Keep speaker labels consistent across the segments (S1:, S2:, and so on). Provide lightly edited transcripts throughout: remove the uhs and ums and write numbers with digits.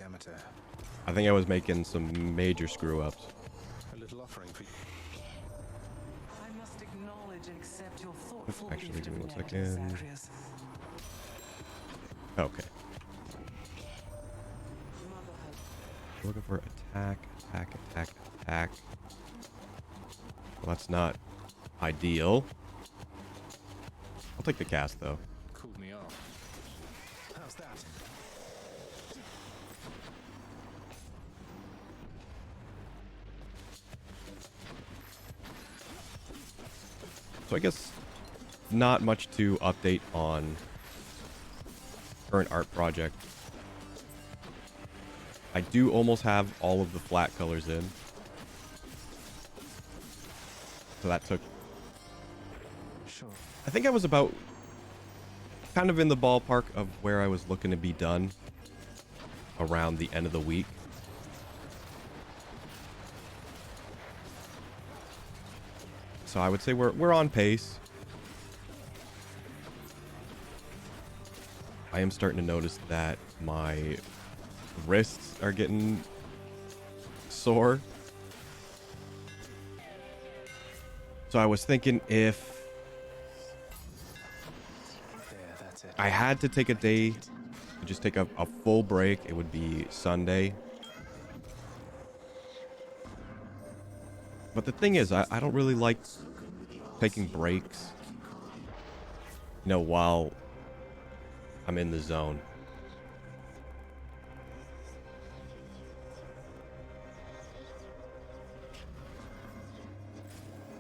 S1: Amateur.
S2: I think I was making some major screw-ups.
S1: A little offering for you.
S3: I must acknowledge and accept your thoughtful
S2: Actually,
S3: gift
S2: give me
S3: of
S2: one
S3: nectar,
S2: second.
S3: Zagreus.
S2: Okay.
S3: Motherhood.
S2: Looking for attack, attack, attack, attack. Well, that's not ideal. I'll take the cast, though.
S1: Cooled me off. How's that?
S2: So I guess not much to update on current art project. I do almost have all of the flat colors in. So that took...
S1: Sure.
S2: I think I was about kind of in the ballpark of where I was looking to be done around the end of the week. So I would say we're on pace. I am starting to notice that my wrists are getting sore. So I was thinking if
S1: There, that's it.
S2: I had to take a day to just take a full break, it would be Sunday. But the thing is, I don't really like taking breaks, you know, while I'm in the zone.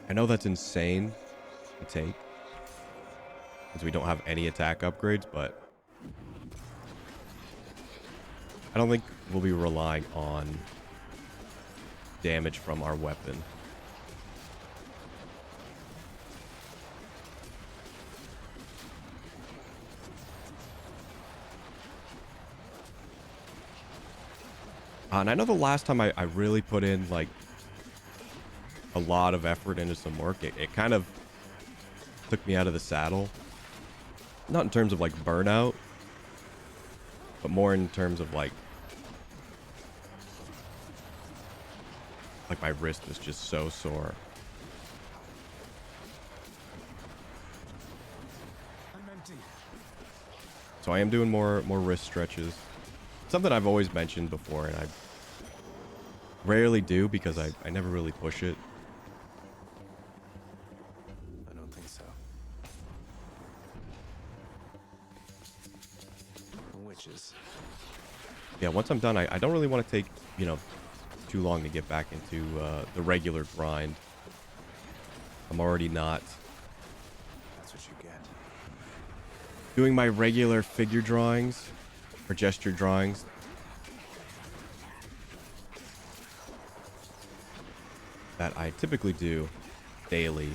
S2: I know that's insane to take, since we don't have any attack upgrades, but I don't think we'll be relying on damage from our weapon. And I know the last time I really put in like a lot of effort into some work, it kind of took me out of the saddle. Not in terms of like burnout, but more in terms of like my wrist was just so sore.
S1: I'm empty.
S2: So I am doing more wrist stretches. Something I've always mentioned before, and I rarely do because I never really push it.
S1: I don't think so. Witches.
S2: Yeah, once I'm done, I don't really want to take, you know, too long to get back into the regular grind. I'm already not
S1: That's what you get.
S2: doing my regular figure drawings or gesture drawings. That I typically do daily.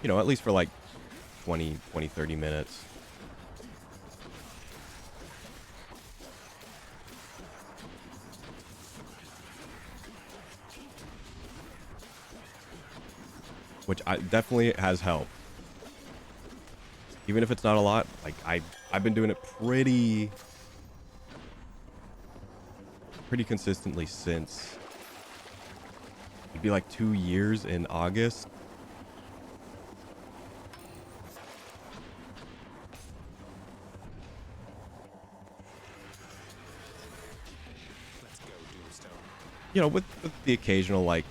S2: You know, at least for like 20, 30 minutes. Which definitely has helped. Even if it's not a lot, like I've been doing it pretty consistently since it'd be like 2 years in August.
S1: Let's go, Doomstone.
S2: You know, with the occasional like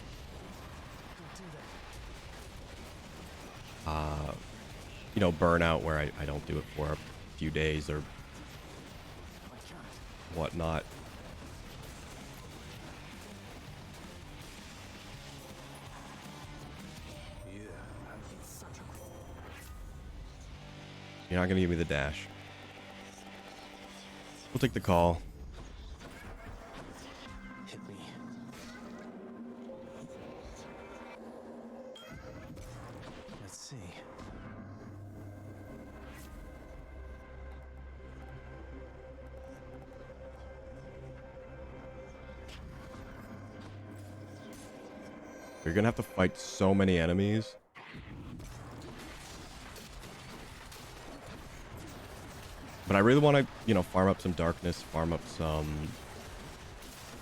S2: you know, burnout where I don't do it for a few days or whatnot.
S1: Yeah, I'm such a
S2: You're not gonna give me the dash. We'll take the call.
S1: hit me. Let's see.
S2: You're gonna have to fight so many enemies. But I really want to, you know, farm up some darkness, farm up some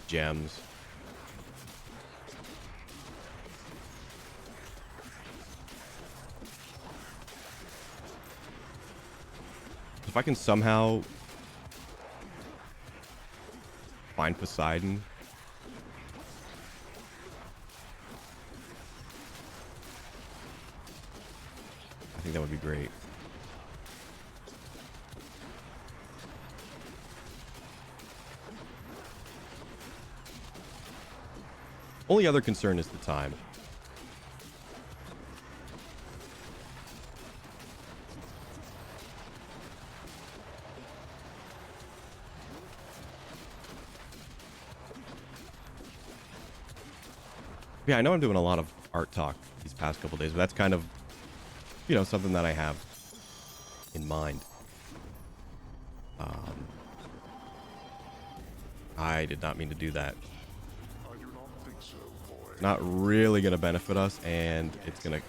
S2: gems. If I can somehow find Poseidon. I think that would be great. Only other concern is the time. Yeah, I know I'm doing a lot of art talk these past couple days, but that's kind of, you know, something that I have in mind. I did not mean to do that. Not really going to benefit us, and it's going to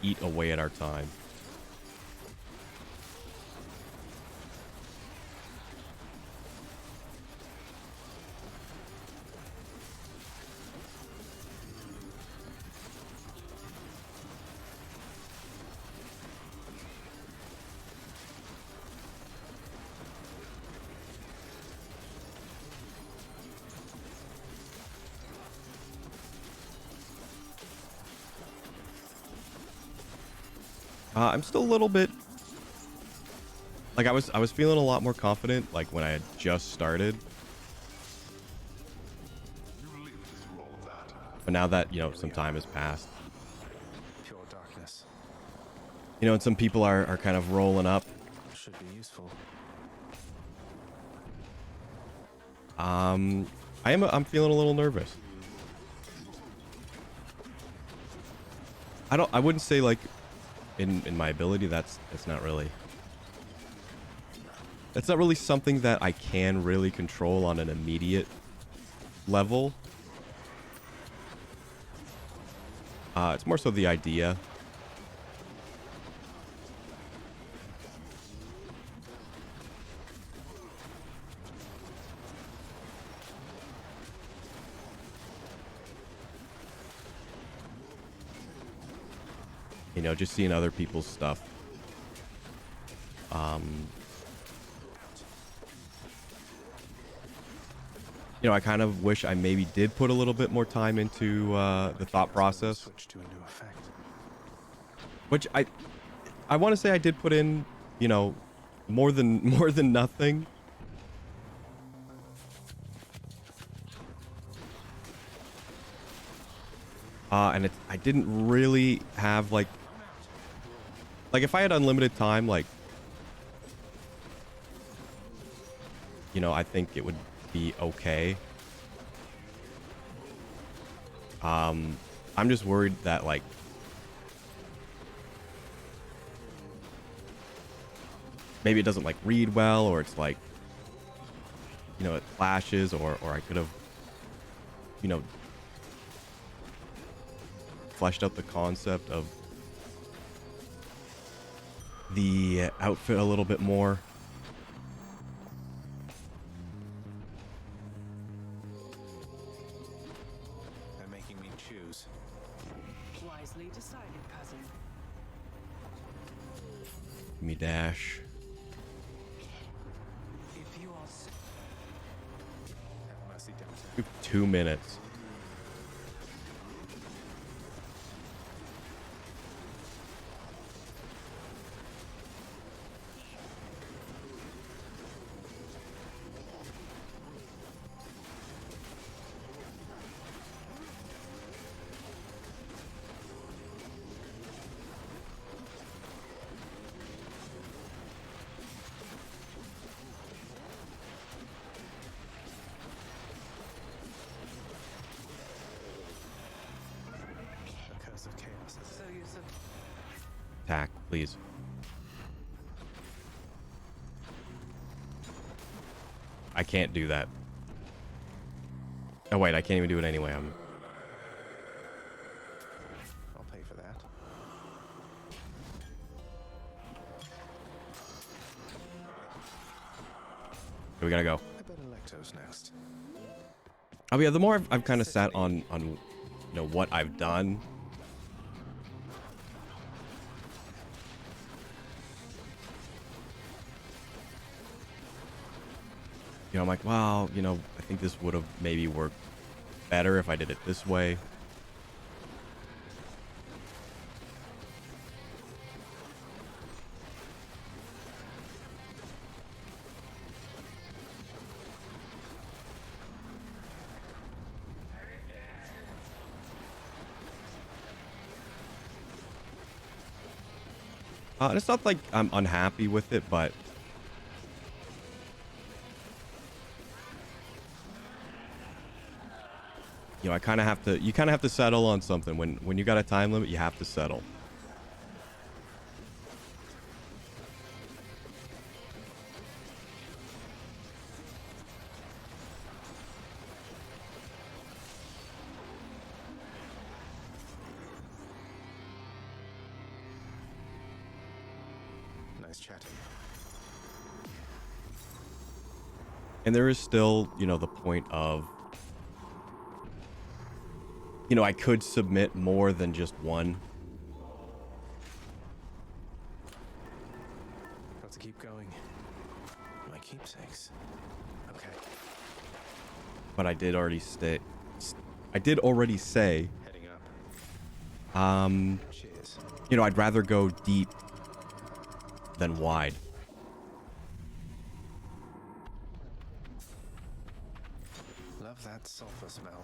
S2: eat away at our time. I'm still a little bit like I was feeling a lot more confident like when I had just started. But now that, you know, some time has passed,
S1: Pure darkness.
S2: you know, and some people are kind of rolling up.
S1: Should be useful.
S2: I'm feeling a little nervous. I wouldn't say like in my ability that's not really something that I can really control on an immediate level. It's more so the idea. You know, just seeing other people's stuff. You know, I kind of wish I maybe did put a little bit more time into the thought process,
S1: Switch to a new effect.
S2: which I want to say I did put in, you know, more than nothing. And I didn't really have like if I had unlimited time, like, you know, I think it would be okay. I'm just worried that like maybe it doesn't like read well, or it's like, you know, it flashes, or I could have, you know, fleshed out the concept of the outfit a little bit more.
S1: They're making me choose.
S3: Wisely decided, cousin.
S2: Give me dash.
S3: If you are
S1: Have mercy, Demeter.
S2: We have 2 minutes.
S1: The curse of chaos.
S3: so you sub
S2: Attack, please. I can't do that. Oh wait, I can't even do it anyway.
S1: I'll pay for that.
S2: We gotta go.
S1: I bet Electo's next.
S2: Oh yeah, the more I've kind of sat on what I've done. I'm like, wow, I think this would have maybe worked better if I did it this way. And it's not like I'm unhappy with it, but I kind of have to. You kind of have to settle on something when you got a time limit. You have to settle.
S1: Nice chatting.
S2: And there is still, the point of, I could submit more than just one.
S1: Got to keep going. My keepsakes. Okay.
S2: But I did already say,
S1: Heading up. Cheers.
S2: I'd rather go deep than wide.
S1: Love that sulfur smell.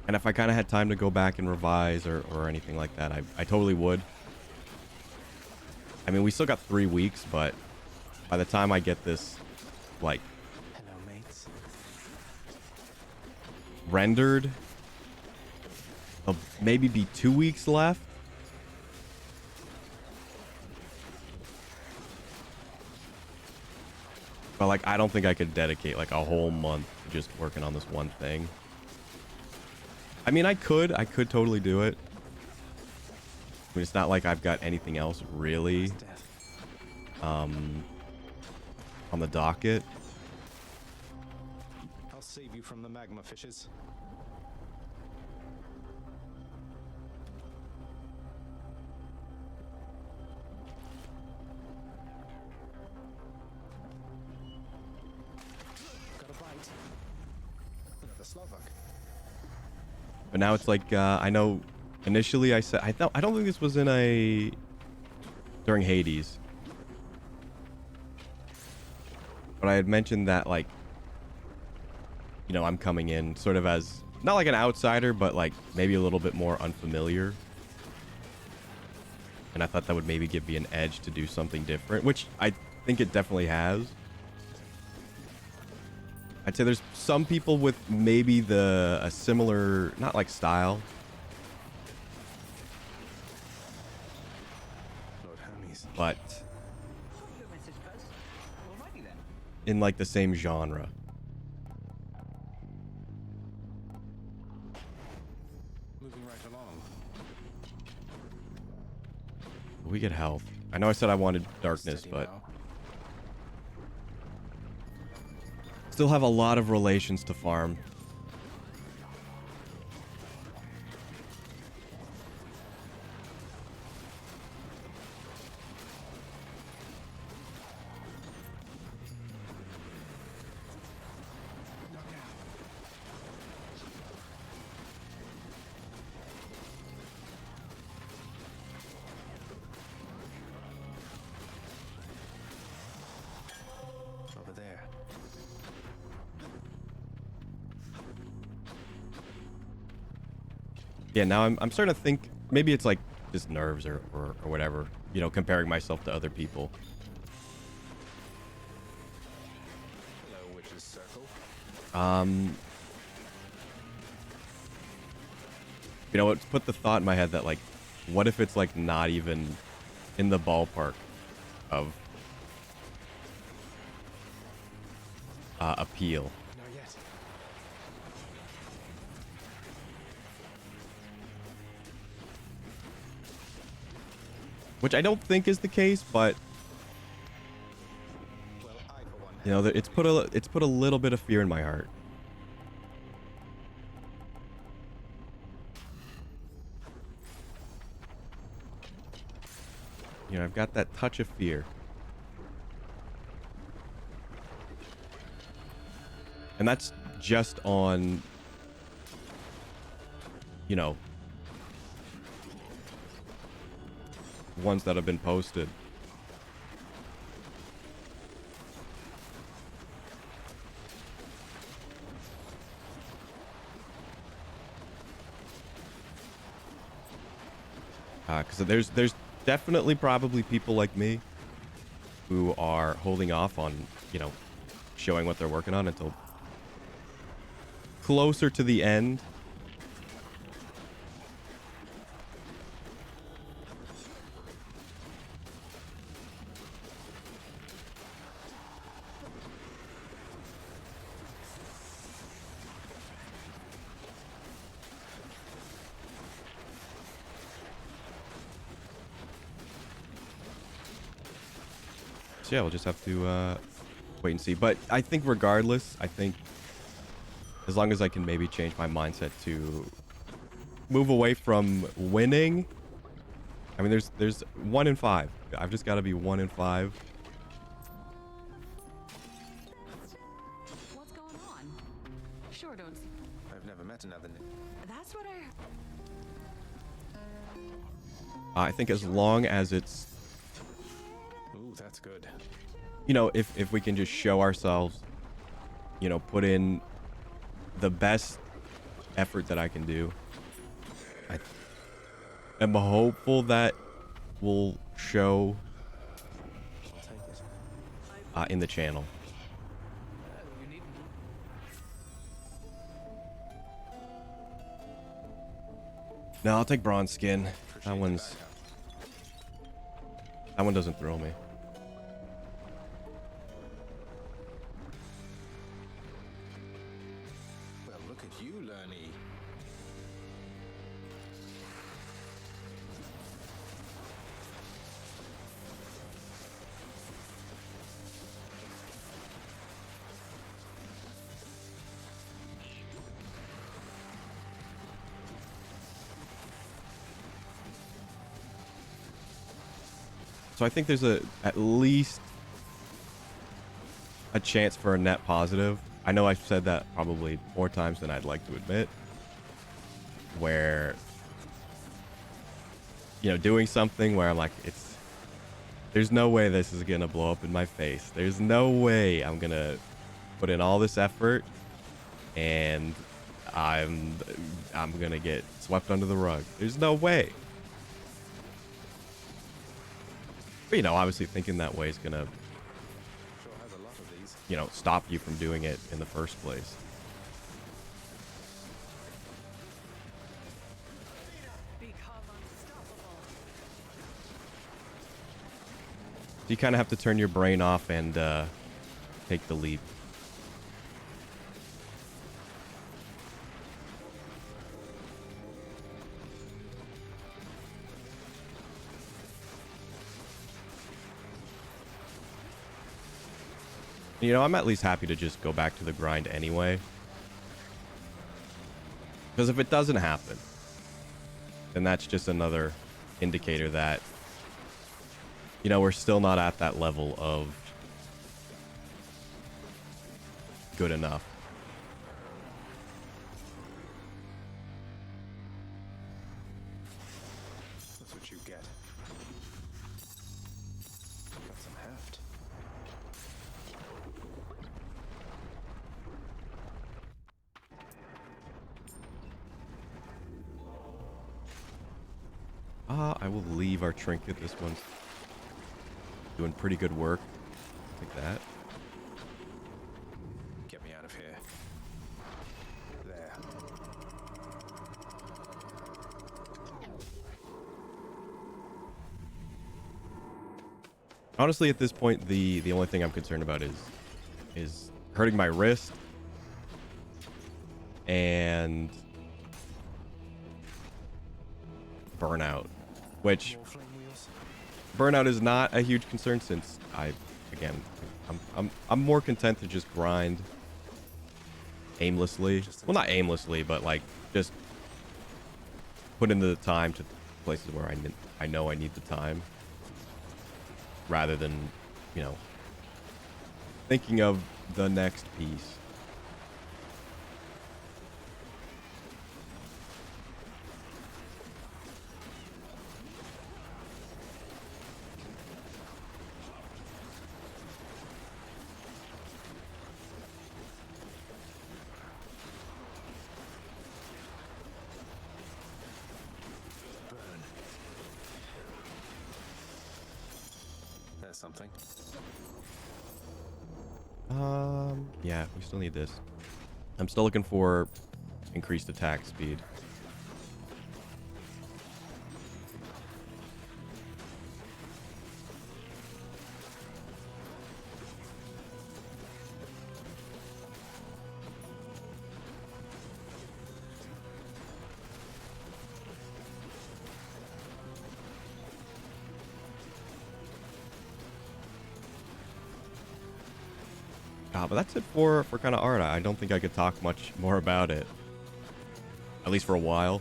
S2: And if I kind of had time to go back and revise or anything like that, I totally would. I mean, we still got 3 weeks, but by the time I get this, like,
S1: Hello, mates.
S2: rendered, there'll maybe be 2 weeks left. But, like, I don't think I could dedicate, like, a whole month to just working on this one thing. I mean, I could totally do it. I mean, it's not like I've got anything else really
S1: Death.
S2: on the docket.
S1: I'll save you from the magma fishes. Got a bite. Another Slovak.
S2: But now it's like, I know initially I said, I don't think this was during Hades. But I had mentioned that, like, I'm coming in sort of as, not like an outsider, but like maybe a little bit more unfamiliar. And I thought that would maybe give me an edge to do something different, which I think it definitely has. I'd say there's some people with maybe a similar, not like style.
S1: Lord Hermes.
S2: But
S4: Your message, Buzz. Alrighty then.
S2: in like the same genre.
S1: Moving right along.
S2: We get health. I know I said I wanted darkness,
S1: Steady
S2: but
S1: now.
S2: still have a lot of relations to farm.
S1: Over there.
S2: Yeah, now I'm starting to think maybe it's like just nerves or whatever, comparing myself to other people.
S1: Hello, Witch's Circle.
S2: It's put the thought in my head that, like, what if it's like not even in the ballpark of appeal.
S1: Not yet.
S2: which I don't think is the case, but you know, it's put a little bit of fear in my heart. You know, I've got that touch of fear. And that's just on, you know, ones that have been posted. Because there's definitely probably people like me who are holding off on, you know, showing what they're working on until closer to the end. So yeah, we'll just have to wait and see. But I think regardless, I think as long as I can maybe change my mindset to move away from winning. I mean, there's 1 in 5. I've just got to be 1 in 5.
S5: What's going on? Sure don't.
S1: I've never met another.
S5: That's what
S2: I think as long as it's,
S1: Ooh, that's good.
S2: you know, if we can just show ourselves, you know, put in the best effort that I can do. I am hopeful that will show
S1: I'll take it.
S2: in the channel. No, I'll take bronze skin. That one doesn't throw me.
S1: Well, look at you, Lernie.
S2: So I think there's at least a chance for a net positive. I know I've said that probably more times than I'd like to admit. Where, you know, doing something where I'm like, there's no way this is gonna blow up in my face. There's no way I'm gonna put in all this effort and I'm gonna get swept under the rug. There's no way. But, you know, obviously thinking that way is gonna,
S1: Sure has a lot of these.
S2: you know, stop you from doing it in the first place.
S5: become unstoppable.
S2: So you kind of have to turn your brain off and take the leap. You know, I'm at least happy to just go back to the grind anyway. Because if it doesn't happen, then that's just another indicator that, you know, we're still not at that level of good enough.
S1: That's what you get. Got some heft.
S2: I will leave our trinket. This one's doing pretty good work. Like that.
S1: Get me out of here. There.
S2: Honestly, at this point, the only thing I'm concerned about is hurting my wrist and burnout, which
S1: More flame wheels.
S2: burnout is not a huge concern since again, I'm more content to just grind aimlessly. Well, not aimlessly, but like just put into the time to places where I know I need the time, rather than, you know, thinking of the next piece.
S1: Burn. There's something.
S2: Yeah, we still need this. I'm still looking for increased attack speed. But that's it for kind of art. I don't think I could talk much more about it. At least for a while.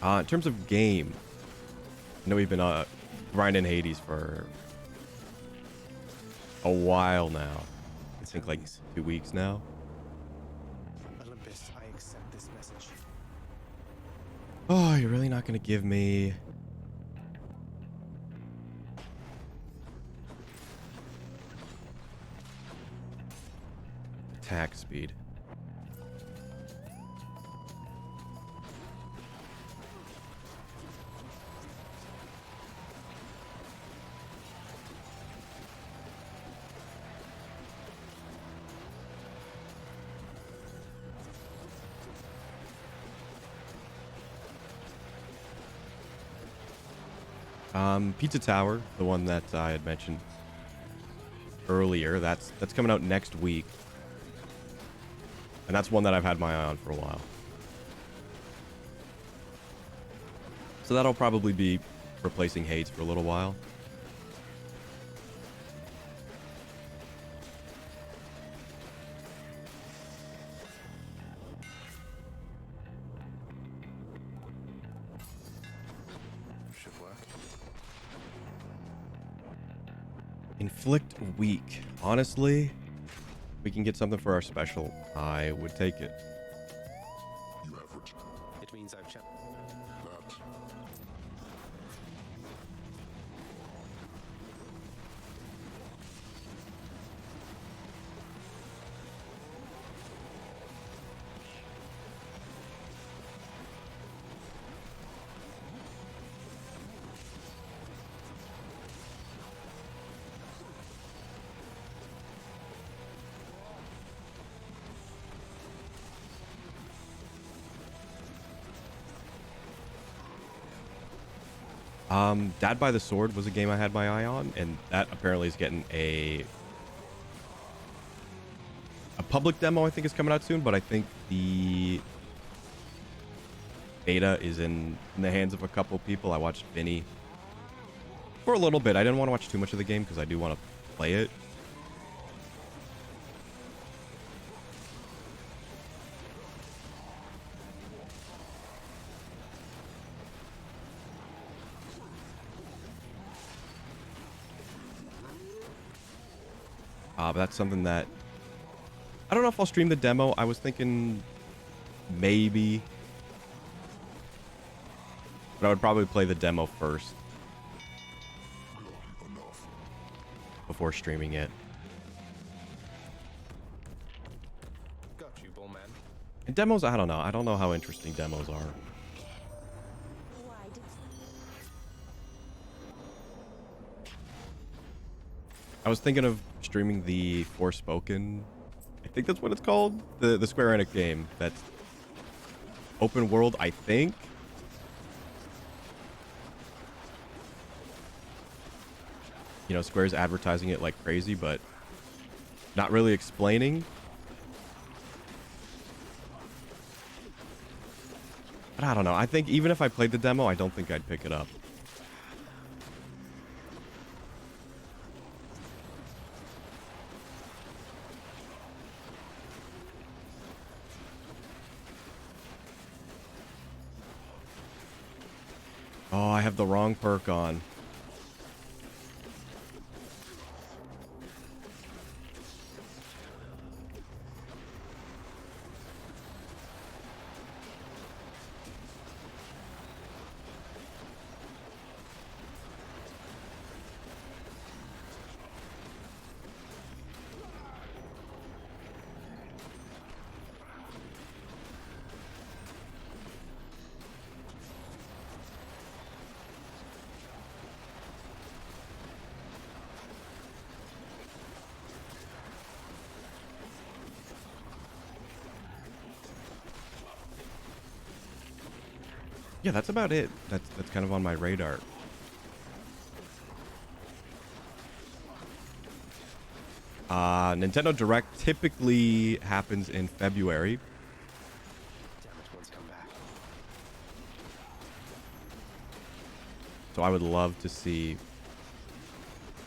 S2: In terms of game, I know we've been grinding Hades for a while now. I think like 2 weeks now.
S1: Olympus, I accept this message.
S2: Oh, you're really not going to give me... attack speed. Pizza Tower, the one that I had mentioned earlier, that's coming out next week. And that's one that I've had my eye on for a while. So that'll probably be replacing Hades for a little while.
S1: Should work.
S2: Inflict weak. Honestly, we can get something for our special. I would take it.
S1: It means I've checked.
S2: Dad by the Sword was a game I had my eye on, and that apparently is getting a public demo. I think is coming out soon, but I think the beta is in the hands of a couple people. I watched Vinny for a little bit. I didn't want to watch too much of the game because I do want to play it. But that's something that I don't know if I'll stream the demo. I was thinking maybe, but I would probably play the demo first before streaming it.
S1: Got you, Bullman.
S2: And demos, I don't know. I don't know how interesting demos are. I was thinking of streaming the Forspoken. I think that's what it's called. The Square Enix game that's open world, I think. you know, Square's advertising it like crazy, but not really explaining. But I don't know. I think even if I played the demo, I don't think I'd pick it up. Oh, I have the wrong perk on. Yeah, that's about it. That's kind of on my radar. Nintendo Direct typically happens in February.
S1: Damaged ones come back.
S2: So I would love to see,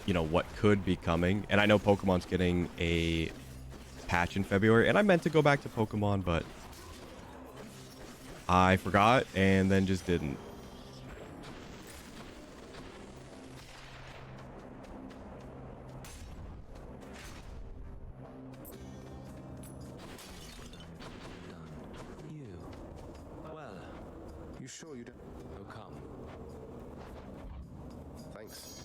S2: you know, what could be coming. And I know Pokemon's getting a patch in February. And I meant to go back to Pokemon, but I forgot and then just didn't.
S1: You. Well, you sure you don't? Oh, come. Thanks.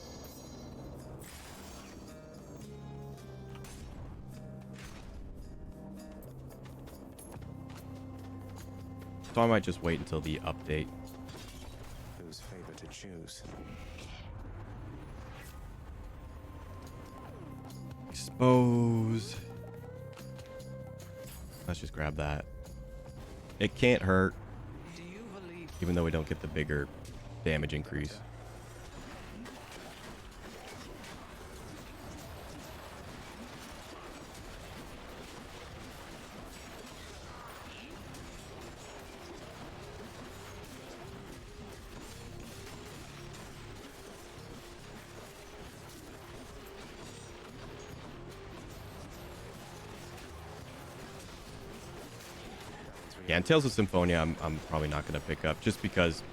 S2: So I might just wait until the update.
S1: Whose favor to choose?
S2: Expose. Let's just grab that. It can't hurt,
S3: Do you believe
S2: even though we don't get the bigger damage increase. Yeah, and Tales of Symphonia, I'm probably not going to pick up just because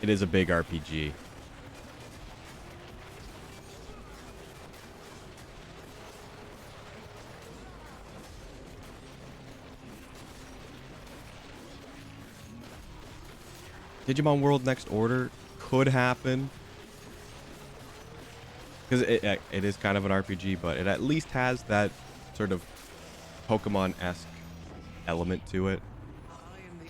S2: it is a big RPG. Digimon World Next Order could happen because it is kind of an RPG, but it at least has that sort of Pokemon-esque element to it.
S3: I am the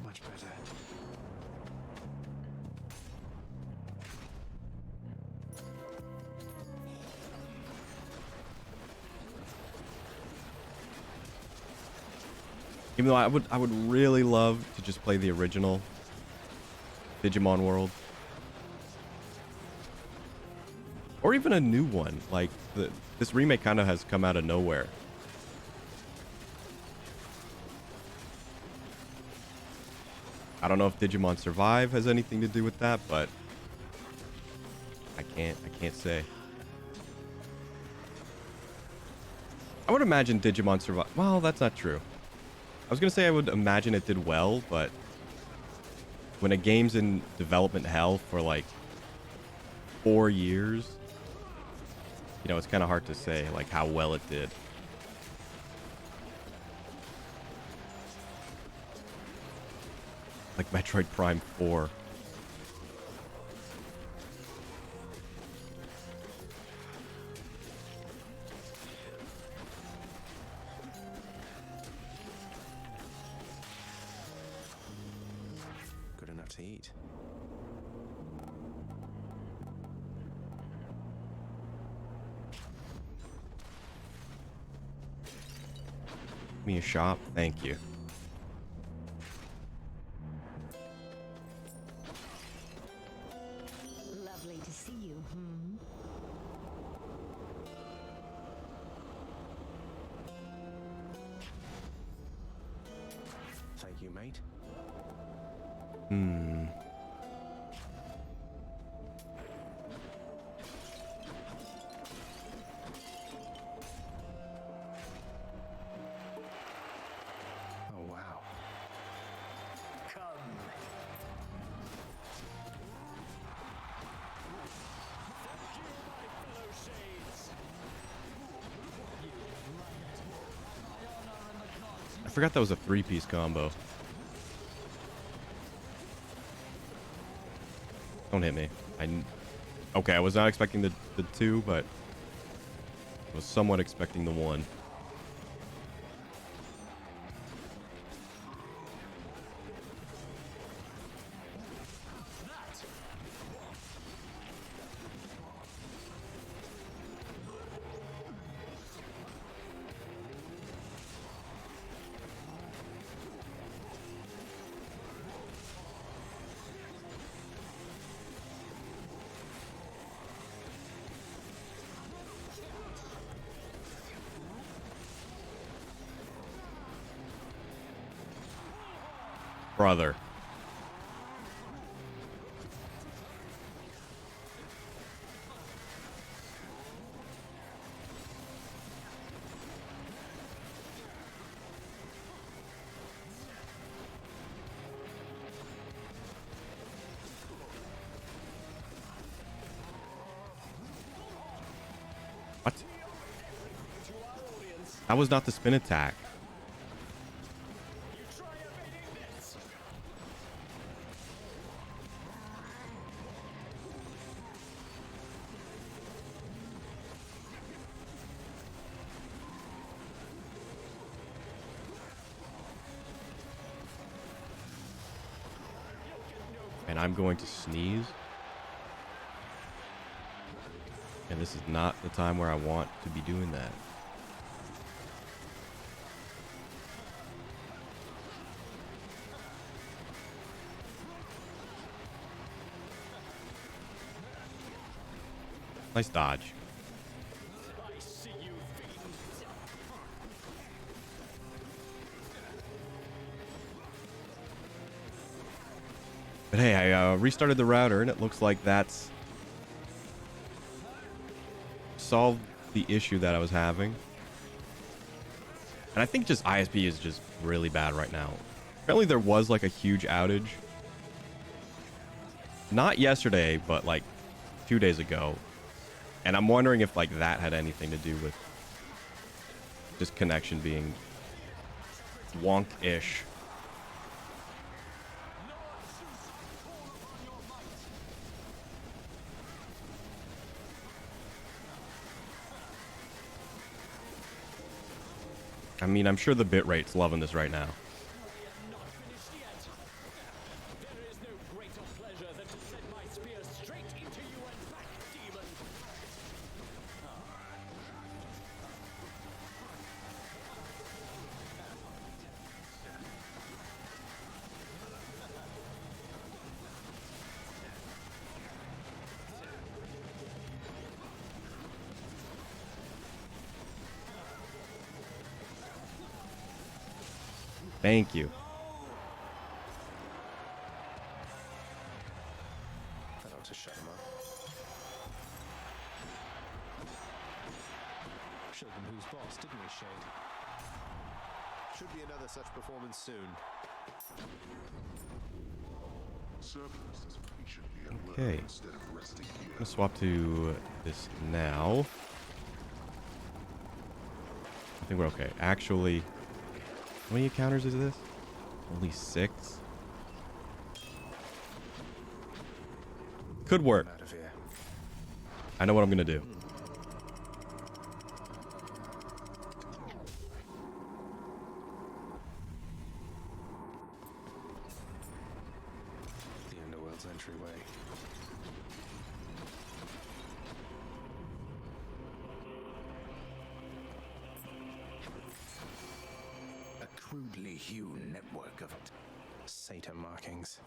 S1: Much better.
S2: Even though I would really love to just play the original Digimon World. Or even a new one. Like this remake kind of has come out of nowhere. I don't know if Digimon Survive has anything to do with that, but I can't say. I would imagine Digimon Survive. Well, that's not true. I was going to say I would imagine it did well, but when a game's in development hell for like 4 years, you know, it's kind of hard to say like how well it did. Like Metroid Prime 4.
S1: Good enough to eat.
S2: Give me a shop. Thank you.
S5: Lovely to see you. Hmm.
S1: Thank you, mate.
S2: Hmm.
S1: Oh, wow.
S2: I forgot that was a 3-piece combo. Don't hit me. Okay, I was not expecting the 2, but I was somewhat expecting the 1. Brother. What? That was not the spin attack. And I'm going to sneeze. And this is not the time where I want to be doing that. Nice dodge. But hey, I restarted the router, and it looks like that's solved the issue that I was having. And I think just ISP is just really bad right now. Apparently there was like a huge outage. Not yesterday, but like 2 days ago. And I'm wondering if like that had anything to do with just connection being wonk-ish. I mean, I'm sure the bitrate's loving this right now. Thank you.
S1: That ought to shut him up. Showed them who's boss, didn't we, Shade? Should be another such performance soon.
S2: Okay. I'm gonna swap to this now. I think we're okay. Actually, how many encounters is this? Only 6? Could work.
S1: I'm out of here.
S2: I know what I'm gonna do.
S1: The Underworld's entryway.
S6: crudely hewn network of
S1: Satan markings.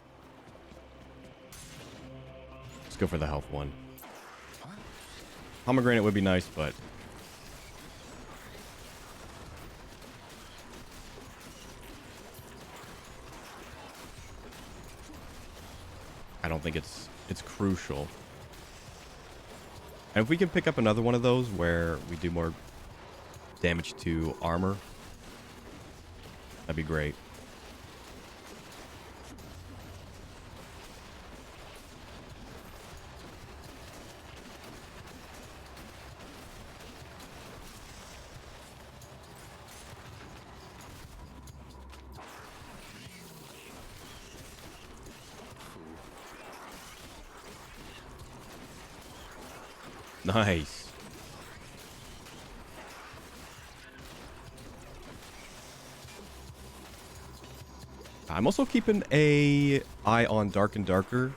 S2: Let's go for the health one. Pomegranate would be nice, but I don't think it's crucial. And if we can pick up another one of those where we do more damage to armor, that'd be great. Nice. I'm also keeping a eye on Dark and Darker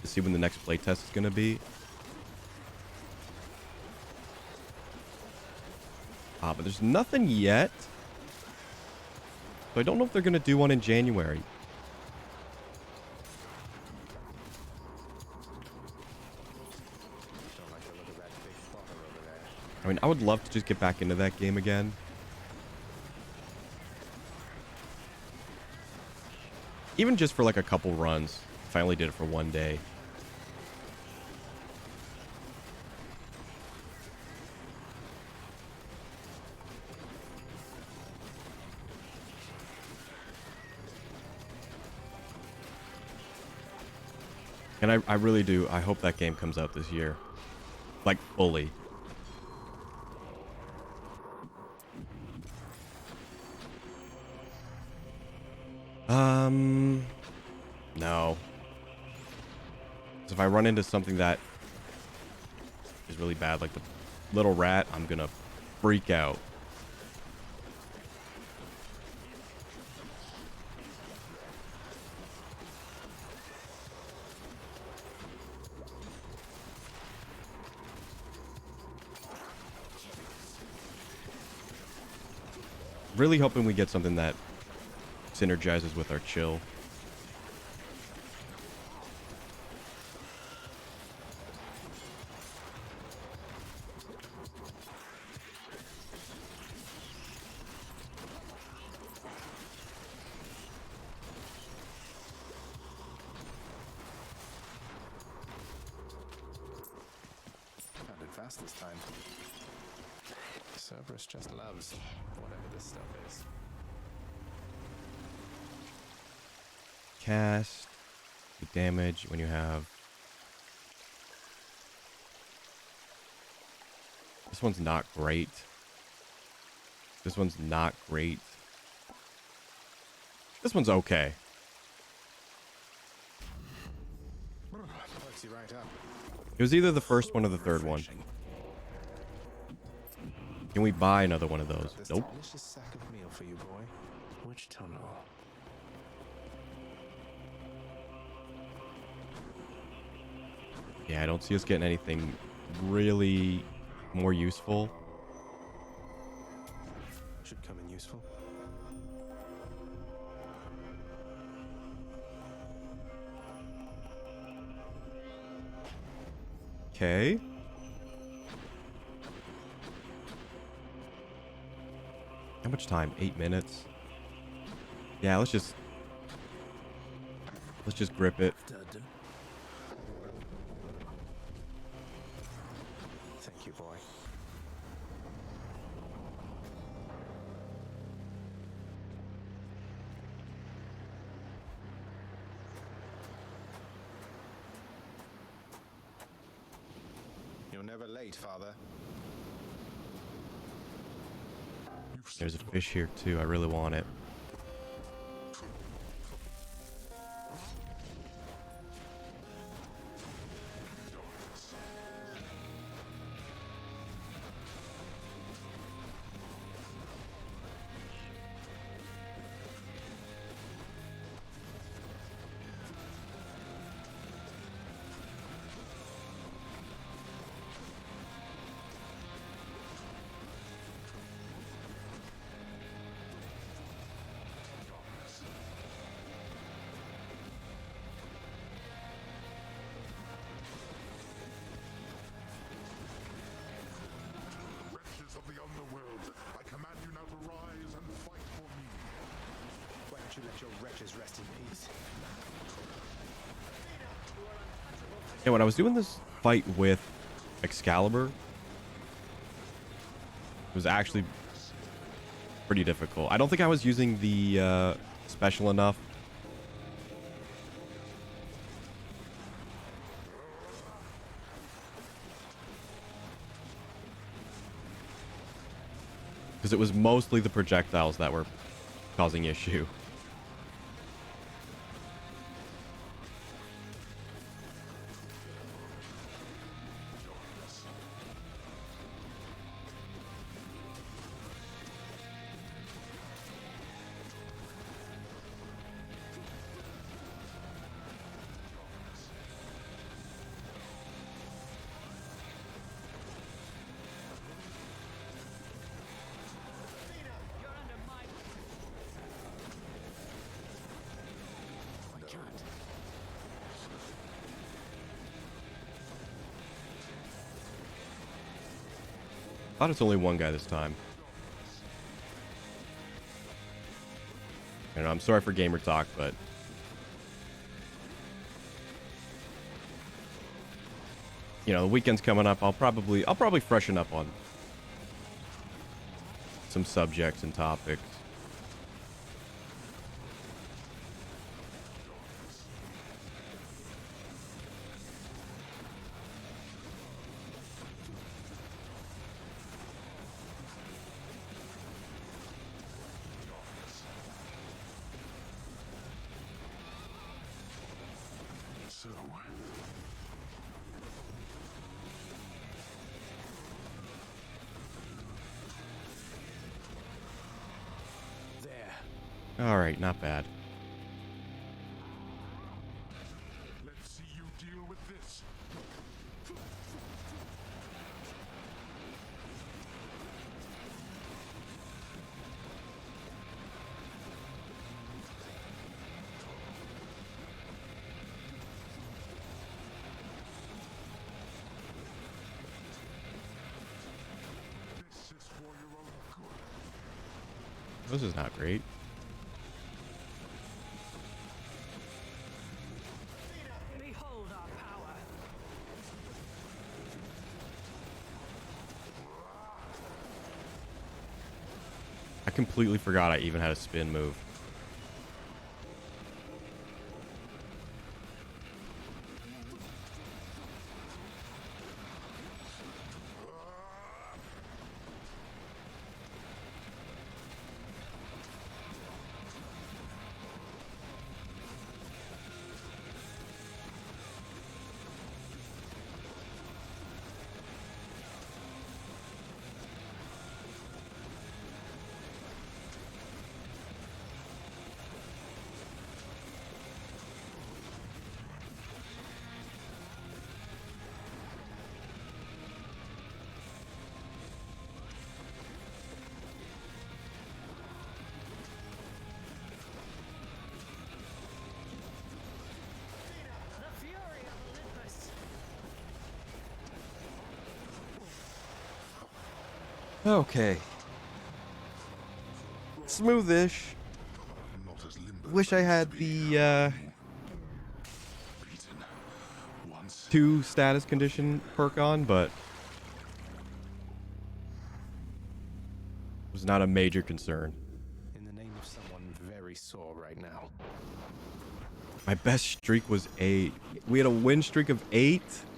S2: to see when the next playtest is going to be. But there's nothing yet. So I don't know if they're going to do one in January.
S1: Don't like the look of that big plotter over there.
S2: I mean, I would love to just get back into that game again. Even just for like a couple runs. If I only did it for one day. And I really do. I hope that game comes out this year. Like, fully. No. 'Cause if I run into something that is really bad, like the little rat, I'm gonna freak out. Really hoping we get something that synergizes with our chill.
S1: Found it fast this time. Cerberus just loves whatever this stuff is.
S2: Cast the damage when you have. This one's not great. This one's not great. This one's okay.
S1: Perks you right up.
S2: It was either the first one or the third one. Can we buy another one of those?
S1: This
S2: Nope.
S1: delicious sack of meal for you, boy. Which tunnel?
S2: Yeah, I don't see us getting anything really more useful.
S1: Should come in useful.
S2: Okay. How much time? 8 minutes. Yeah, let's just grip it.
S1: Thank you, boy. You're never late, Father.
S2: There's a fish here too. I really want it.
S7: of the underworld, I command you now to rise and fight for me.
S1: Why don't you let your wretches rest in peace?
S2: Yeah, when I was doing this fight with Excalibur, it was actually pretty difficult. I don't think I was using the special enough. Because it was mostly the projectiles that were causing issue. Thought it's only one guy this time. And I'm sorry for gamer talk, but you know, the weekend's coming up. I'll probably freshen up on some subjects and topics.
S7: So,
S1: There.
S2: All right, not bad.
S7: let's see you deal with this. This is for your own good.
S2: This is not great.
S3: Behold our power.
S2: I completely forgot I even had a spin move.
S3: The fury of Olympus.
S2: Okay. Smoothish.
S7: Not as limber
S2: Wish I had the
S7: beaten once.
S2: 2 status condition perk on, but it was not a major concern.
S1: In the name of someone very sore right now.
S2: My best streak was 8. We had a win streak of 8.